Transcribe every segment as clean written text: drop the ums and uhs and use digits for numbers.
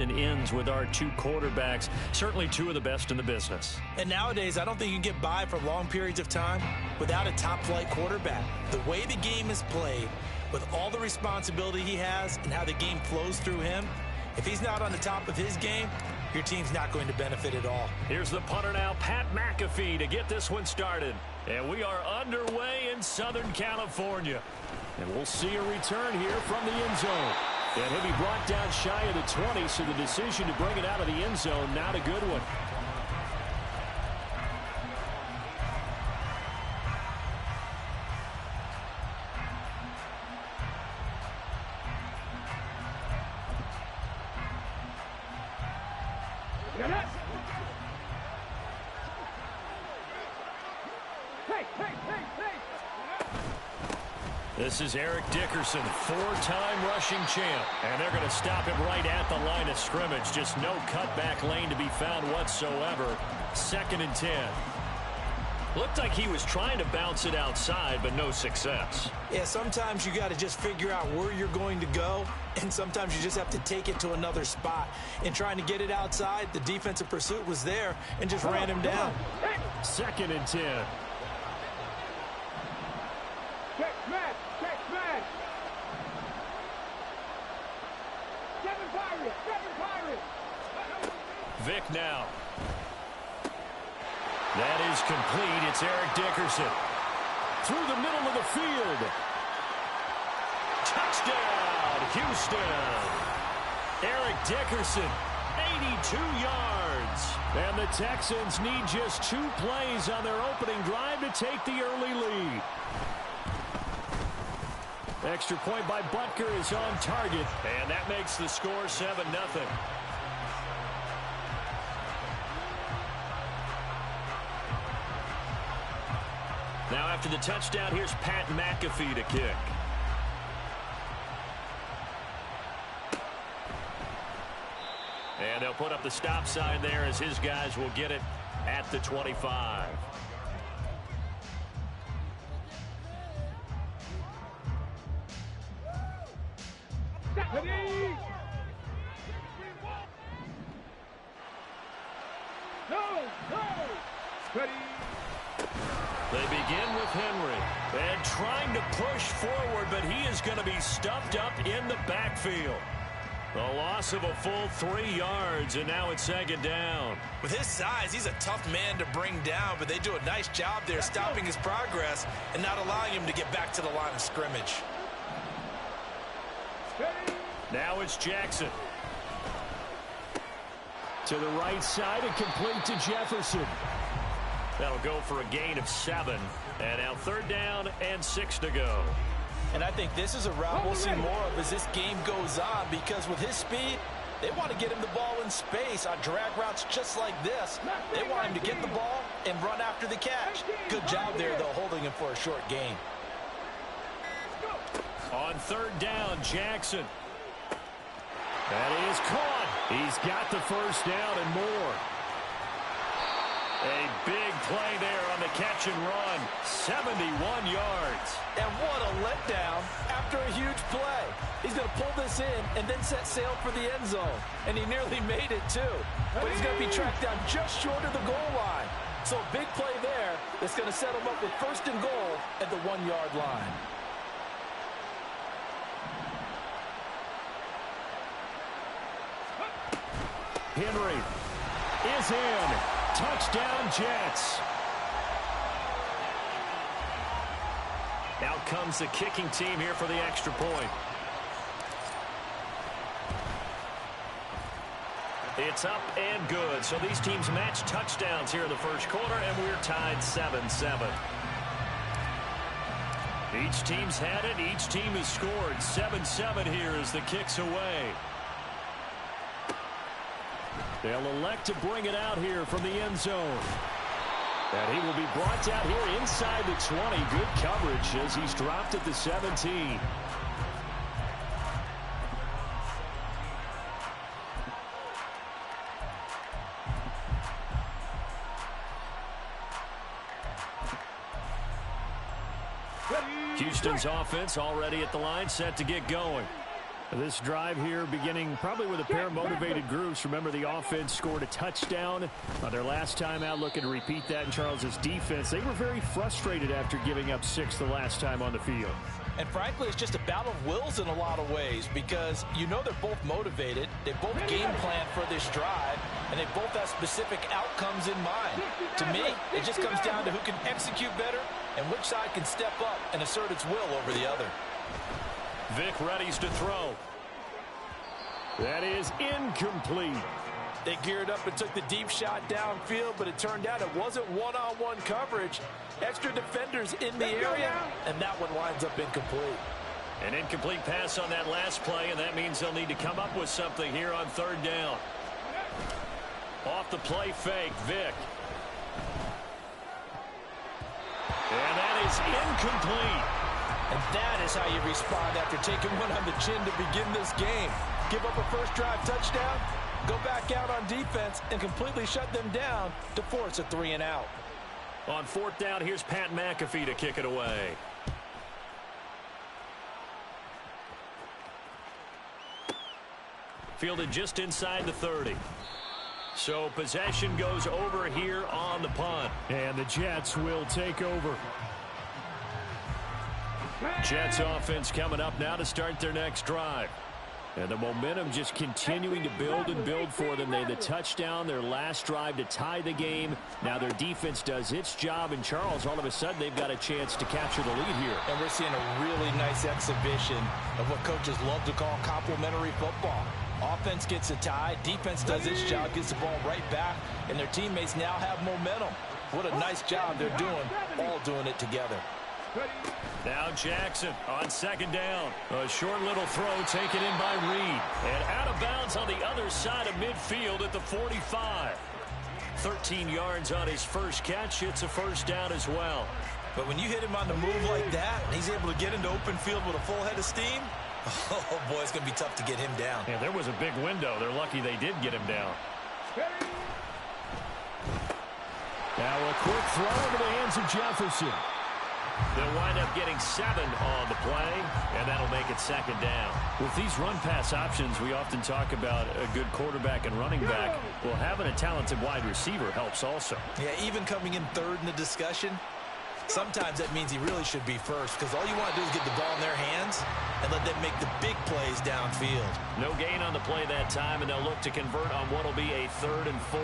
and ends with our two quarterbacks, certainly two of the best in the business. And nowadays, I don't think you can get by for long periods of time without a top-flight quarterback. The way the game is played, with all the responsibility he has and how the game flows through him, if he's not on the top of his game, your team's not going to benefit at all. Here's the punter now, Pat McAfee, to get this one started. And we are underway in Southern California. And we'll see a return here from the end zone. And he'll be brought down shy of the 20, so the decision to bring it out of the end zone, not a good one. This is Eric Dickerson, four-time rushing champ. And they're going to stop him right at the line of scrimmage. Just no cutback lane to be found whatsoever. 2nd and 10. Looked like he was trying to bounce it outside, but no success. Yeah, sometimes you got to just figure out where you're going to go, and sometimes you just have to take it to another spot. In trying to get it outside, the defensive pursuit was there and just ran him down. 2nd and 10. Vic now. That is complete. It's Eric Dickerson. Through the middle of the field. Touchdown, Houston. Eric Dickerson, 82 yards. And the Texans need just 2 plays on their opening drive to take the early lead. Extra point by Butker is on target. And that makes the score 7-0. Now after the touchdown, here's Pat McAfee to kick. And they'll put up the stop sign there as his guys will get it at the 25. They begin with Henry and trying to push forward, but he is going to be stuffed up in the backfield. A loss of a full 3 yards, and now it's 2nd down. With his size, he's a tough man to bring down, but they do a nice job there stopping his progress and not allowing him to get back to the line of scrimmage. Now it's Jackson. To the right side and complete to Jefferson. That'll go for a gain of 7. And now 3rd down and 6 to go. And I think this is a route we'll see more of as this game goes on, because with his speed, they want to get him the ball in space on drag routes just like this. They want him to get the ball and run after the catch. Good job there, though, holding him for a short gain. On 3rd down, Jackson. That is caught. He's got the 1st down and more. A big play there on the catch and run. 71 yards. And what a letdown after a huge play. He's going to pull this in and then set sail for the end zone. And he nearly made it, too. But he's going to be tracked down just short of the goal line. So a big play there that's going to set him up with 1st and goal at the 1-yard line. Henry is in. Touchdown, Jets. Out comes the kicking team here for the extra point. It's up and good. So these teams match touchdowns here in the 1st quarter, and we're tied 7-7. Each team's had it. Each team has scored. 7-7 here as the kick's away. They'll elect to bring it out here from the end zone. And he will be brought down here inside the 20. Good coverage as he's dropped at the 17. Houston's offense already at the line, set to get going. This drive here beginning probably with a pair of motivated groups. Remember, the offense scored a touchdown on their last time out, looking to repeat that in Charles' defense. They were very frustrated after giving up 6 the last time on the field. And frankly, it's just a battle of wills in a lot of ways because you know they're both motivated. They both game plan for this drive, and they both have specific outcomes in mind. To me, it just comes down to who can execute better and which side can step up and assert its will over the other. Vic readies to throw. That is incomplete. They geared up and took the deep shot downfield, but it turned out it wasn't one-on-one coverage. Extra defenders in the area, and that one winds up incomplete. An incomplete pass on that last play, and that means they'll need to come up with something here on 3rd down. Off the play fake, Vic. And that is incomplete. And that is how you respond after taking one on the chin to begin this game. Give up a first drive touchdown, go back out on defense, and completely shut them down to force a 3-and-out. On 4th down, here's Pat McAfee to kick it away. Fielded just inside the 30. So possession goes over here on the punt. And the Jets will take over. Jets offense coming up now to start their next drive. And the momentum just continuing to build and build for them. They had the touchdown, their last drive to tie the game. Now their defense does its job. And Charles, all of a sudden, they've got a chance to capture the lead here. And we're seeing a really nice exhibition of what coaches love to call complementary football. Offense gets a tie, defense does its job, gets the ball right back, and their teammates now have momentum. What a nice job they're doing, all doing it together. Now Jackson on 2nd down. A short little throw taken in by Reed. And out of bounds on the other side of midfield at the 45. 13 yards on his first catch. It's a first down as well. But when you hit him on the move like that, and he's able to get into open field with a full head of steam, oh boy, it's going to be tough to get him down. Yeah, there was a big window. They're lucky they did get him down. Now a quick throw into the hands of Jefferson. They'll wind up getting 7 on the play, and that'll make it 2nd down. With these run-pass options, we often talk about a good quarterback and running back. Well, having a talented wide receiver helps also. Yeah, even coming in 3rd in the discussion, sometimes that means he really should be first because all you want to do is get the ball in their hands and let them make the big plays downfield. No gain on the play that time, and they'll look to convert on what will be a 3rd and 4.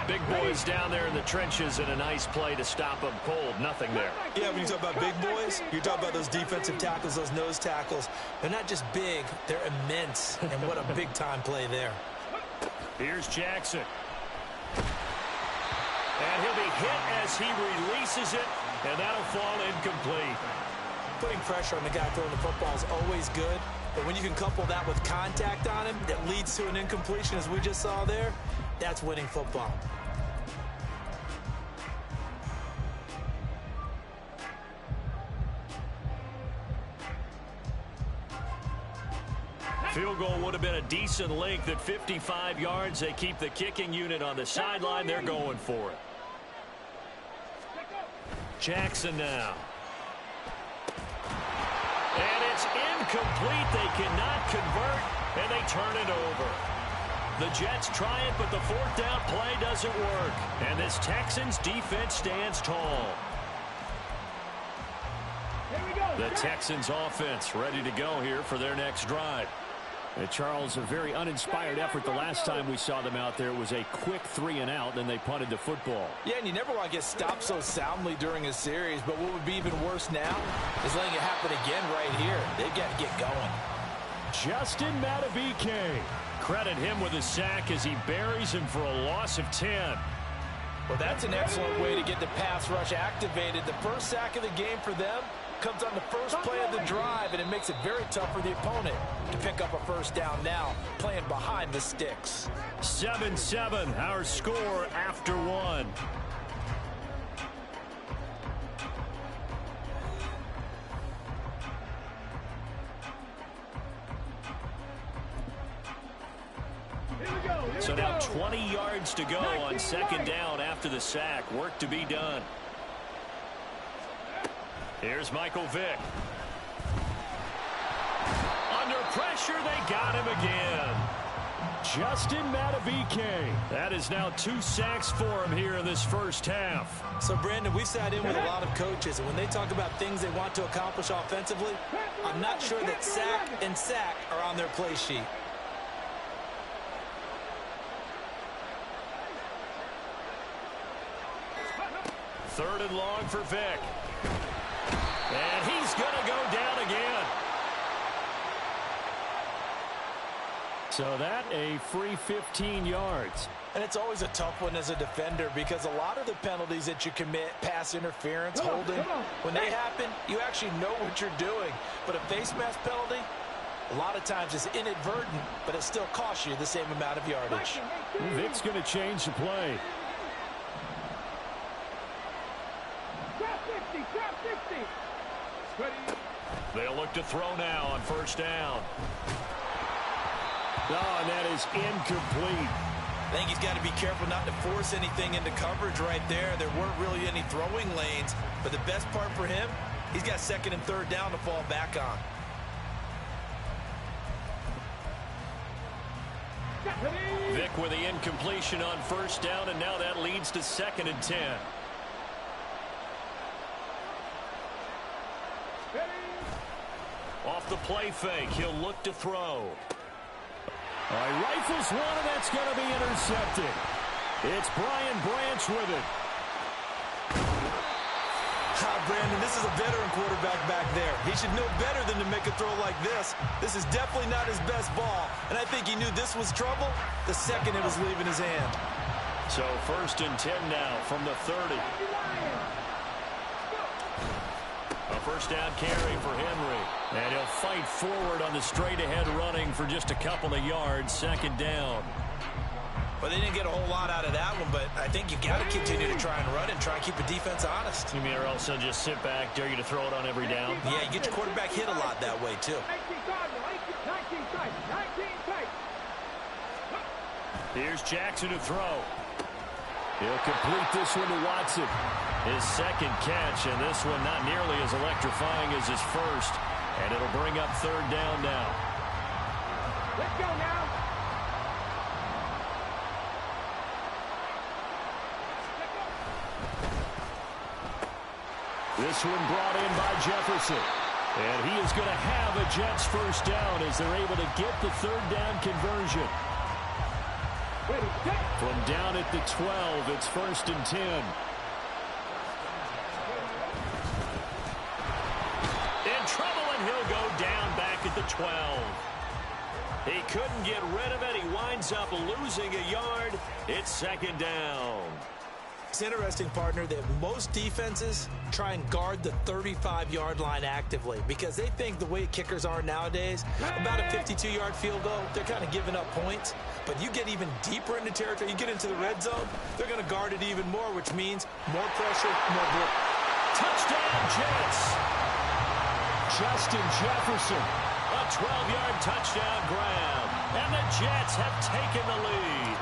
Big boys down there in the trenches, and a nice play to stop them cold. Nothing there. Yeah, when you talk about big boys, you're talking about those defensive tackles, those nose tackles. They're not just big, they're immense, and what a big-time play there. Here's Jackson. And he'll be hit as he releases it, and that'll fall incomplete. Putting pressure on the guy throwing the football is always good, but when you can couple that with contact on him that leads to an incompletion, as we just saw there, that's winning football. Field goal would have been a decent length at 55 yards. They keep the kicking unit on the sideline. They're going for it. Jackson now. And it's incomplete. They cannot convert, and they turn it over. The Jets try it, but the 4th down play doesn't work. And this Texans defense stands tall. The Texans offense ready to go here for their next drive. And Charles, a very uninspired effort the last time we saw them out there. It was a quick 3-and-out, then they punted the football. Yeah, and you never want to get stopped so soundly during a series, but what would be even worse now is letting it happen again right here. They've got to get going. Justin Madubuike. Credit him with a sack as he buries him for a loss of 10. Well, that's an excellent way to get the pass rush activated. The first sack of the game for them comes on the first play of the drive, and it makes it very tough for the opponent to pick up a first down now, playing behind the sticks. 7-7, our score after 1. So now 20 yards to go on 2nd down after the sack. Work to be done. Here's Michael Vick. Under pressure. They got him again. Justin Madubuike. That is now 2 sacks for him here in this first half. So, Brandon, we've sat in with a lot of coaches, and when they talk about things they want to accomplish offensively, I'm not sure that sack and sack are on their play sheet. Third and long for Vick. And he's going to go down again. So that a free 15 yards. And it's always a tough one as a defender because a lot of the penalties that you commit, pass interference, holding, when they happen, you actually know what you're doing. But a face mask penalty, a lot of times it's inadvertent, but it still costs you the same amount of yardage. Vick's going to change the play. They'll look to throw now on first down. Oh, and that is incomplete. I think he's got to be careful not to force anything into coverage right there. There weren't really any throwing lanes, but the best part for him, he's got second and third down to fall back on. Vick with the incompletion on first down, and now that leads to 2nd and 10. Off the play fake, he'll look to throw. All right, rifles one, and that's going to be intercepted. It's Brian Branch with it. Brandon, this is a veteran quarterback back there. He should know better than to make a throw like this. This is definitely not his best ball, and I think he knew this was trouble the second it was leaving his hand. So 1st and 10 now from the 30. A first down carry for Henry. And he'll fight forward on the straight-ahead running for just a couple of yards. 2nd down. Well, they didn't get a whole lot out of that one, but I think you got to continue to try and run and try and keep the defense honest. You mean or else they'll just sit back, dare you to throw it on every down? Yeah, you get your quarterback hit a lot that way, too. Here's Jackson to throw. He'll complete this one to Watson. His 2nd catch, and this one not nearly as electrifying as his first. And it'll bring up 3rd down now. Let's go now. This one brought in by Jefferson. And he is going to have a Jets first down as they're able to get the 3rd down conversion. From down at the 12, it's 1st and 10. In trouble, and he'll go down back at the 12. He couldn't get rid of it. He winds up losing a yard. It's 2nd down. It's interesting, partner, that most defenses try and guard the 35-yard line actively because they think the way kickers are nowadays, about a 52-yard field goal, they're kind of giving up points. But you get even deeper into territory, you get into the red zone, they're going to guard it even more, which means more pressure, more blitz. Touchdown, Jets. Justin Jefferson, a 12-yard touchdown grab. And the Jets have taken the lead.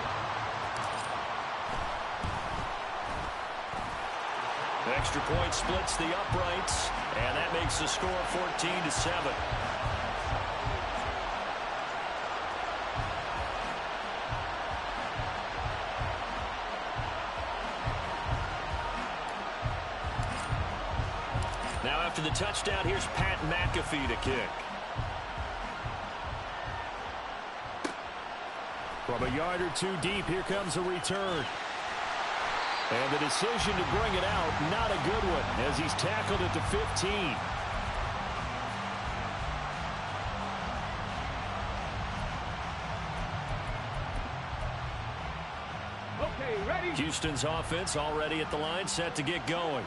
Extra point splits the uprights, and that makes the score 14-7. Now after the touchdown, here's Pat McAfee to kick. From a yard or two deep, here comes a return. And the decision to bring it out, not a good one, as he's tackled at the 15. Okay, ready? Houston's offense already at the line, set to get going.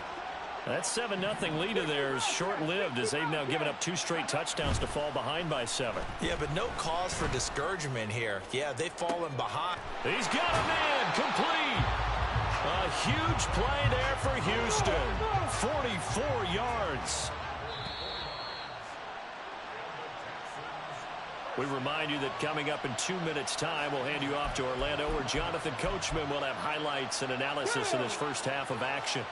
That 7-0 lead of theirs short-lived as they've now given up 2 straight touchdowns to fall behind by 7. Yeah, but no cause for discouragement here. Yeah, they've fallen behind. He's got a man, complete. A huge play there for Houston. 44 yards. We remind you that coming up in 2 minutes' time, we'll hand you off to Orlando, where Jonathan Coachman will have highlights and analysis of this first half of action.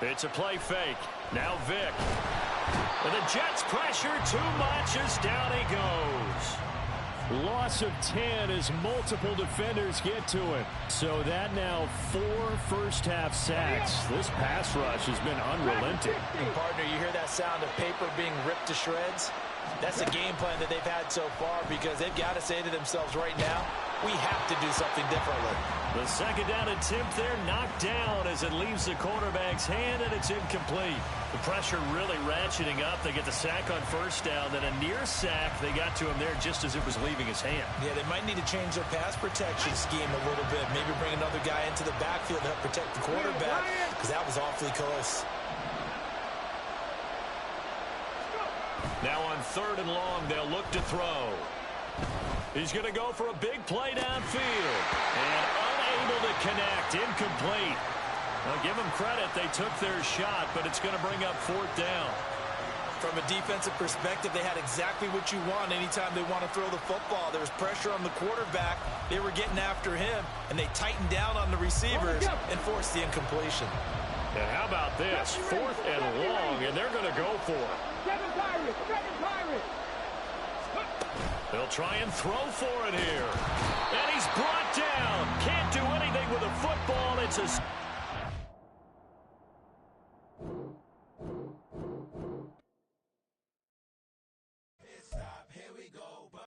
It's a play fake. Now Vic. And the Jets pressure too much as down he goes. Loss of 10 as multiple defenders get to him. So that now 4 first-half sacks. This pass rush has been unrelenting. And partner, you hear that sound of paper being ripped to shreds? That's the game plan that they've had so far because they've got to say to themselves right now, we have to do something differently. The second down attempt there knocked down as it leaves the quarterback's hand, and it's incomplete. The pressure really ratcheting up. They get the sack on first down, then a near sack. They got to him there just as it was leaving his hand. Yeah, they might need to change their pass protection scheme a little bit. Maybe bring another guy into the backfield to help protect the quarterback because that was awfully close. Now on 3rd and long, they'll look to throw. He's going to go for a big play downfield. And unable to connect. Incomplete. Now, give them credit. They took their shot, but it's going to bring up 4th down. From a defensive perspective, they had exactly what you want anytime they want to throw the football. There was pressure on the quarterback. They were getting after him, and they tightened down on the receivers and forced the incompletion. And how about this? 4th and long, and they're going to go for it. Seven Pirates. They'll try and throw for it here. And he's brought down. Can't do anything with a football. It's a